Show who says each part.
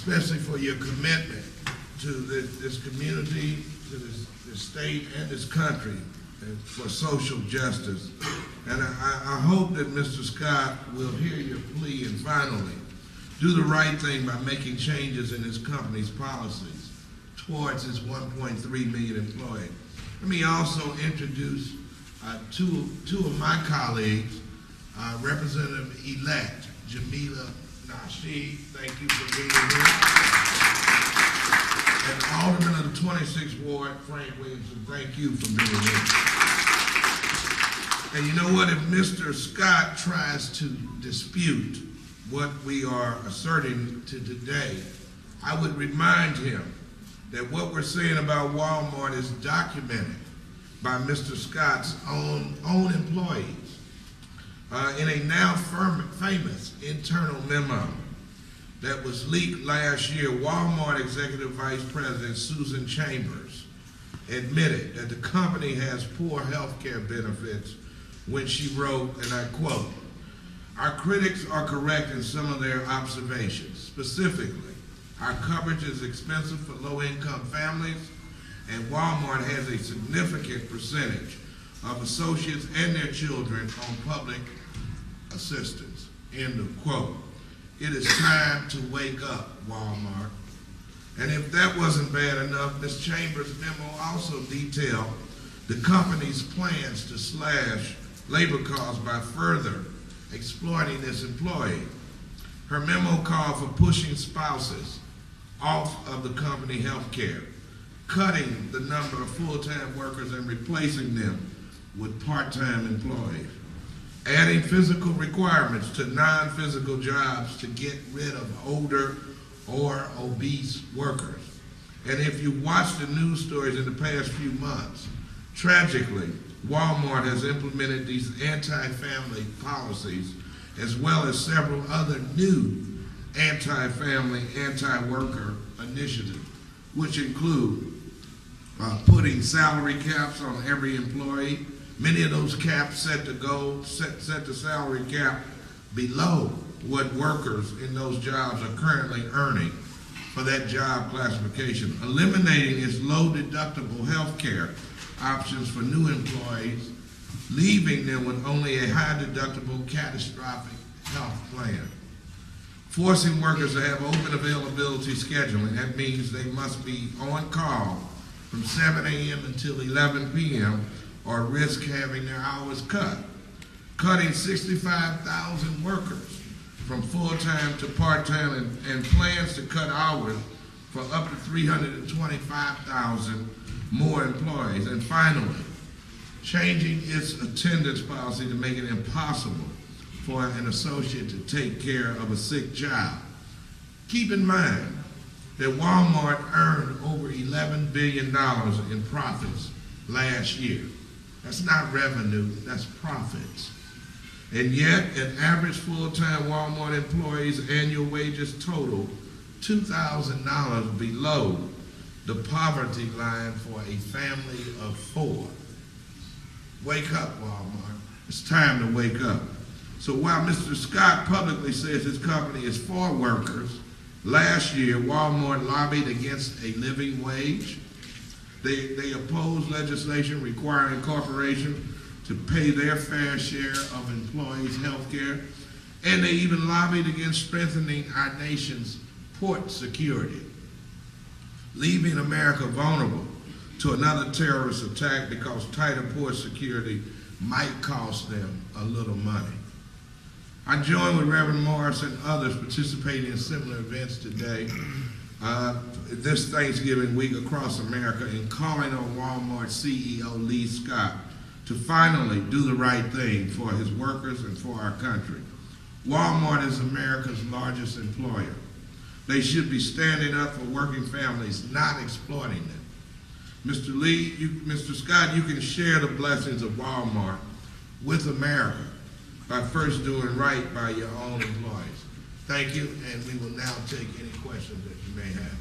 Speaker 1: especially for your commitment to this community, to this state and this country for social justice. And I hope that Mr. Scott will hear your plea and finally do the right thing by making changes in his company's policies towards its 1.3 million employees. Let me also introduce two of my colleagues, Representative-elect Jamila Nasheed, thank you for being here. And Alderman of the 26th Ward, Frank Williamson, thank you for being here. And you know what, if Mr. Scott tries to dispute what we are asserting today, I would remind him that what we're saying about Wal-Mart is documented by Mr. Scott's own employees in a now famous internal memo that was leaked last year. Wal-Mart Executive Vice President Susan Chambers admitted that the company has poor health care benefits when she wrote, and I quote, "Our critics are correct in some of their observations. Specifically, our coverage is expensive for low-income families, and Wal-Mart has a significant percentage of associates and their children on public assistance." End of quote. It is time to wake up, Wal-Mart. And if that wasn't bad enough, Ms. Chambers' memo also detailed the company's plans to slash labor costs by further exploiting its employee. Her memo called for pushing spouses off of the company health care, cutting the number of full-time workers and replacing them with part-time employees, adding physical requirements to non-physical jobs to get rid of older or obese workers. And if you watch the news stories in the past few months, tragically, Wal-Mart has implemented these anti-family policies as well as several other new anti-family, anti-worker initiatives, which include putting salary caps on every employee. Many of those caps set the salary cap below what workers in those jobs are currently earning for that job classification. Eliminating its low deductible health care options for new employees, leaving them with only a high deductible catastrophic health plan. Forcing workers to have open availability scheduling. That means they must be on call from 7 a.m. until 11 p.m. or risk having their hours cut. Cutting 65,000 workers from full-time to part-time and plans to cut hours for up to 325,000 more employees. And finally, changing its attendance policy to make it impossible for an associate to take care of a sick child. Keep in mind that Wal-Mart earned over $11 billion in profits last year. That's not revenue, that's profits. And yet, an average full-time Wal-Mart employee's annual wages total $2,000 below the poverty line for a family of 4. Wake up, Wal-Mart. It's time to wake up. So while Mr. Scott publicly says his company is for workers, last year Wal-Mart lobbied against a living wage. They opposed legislation requiring corporations to pay their fair share of employees' health care, and they even lobbied against strengthening our nation's port security, leaving America vulnerable to another terrorist attack because tighter port security might cost them a little money. I join with Reverend Morris and others participating in similar events today, this Thanksgiving week across America, in calling on Wal-Mart CEO Lee Scott to finally do the right thing for his workers and for our country. Wal-Mart is America's largest employer. They should be standing up for working families, not exploiting them. Mr. Lee, Mr. Scott, you can share the blessings of Wal-Mart with America by first doing right by your own employees. Thank you, and we will now take any questions that you may have.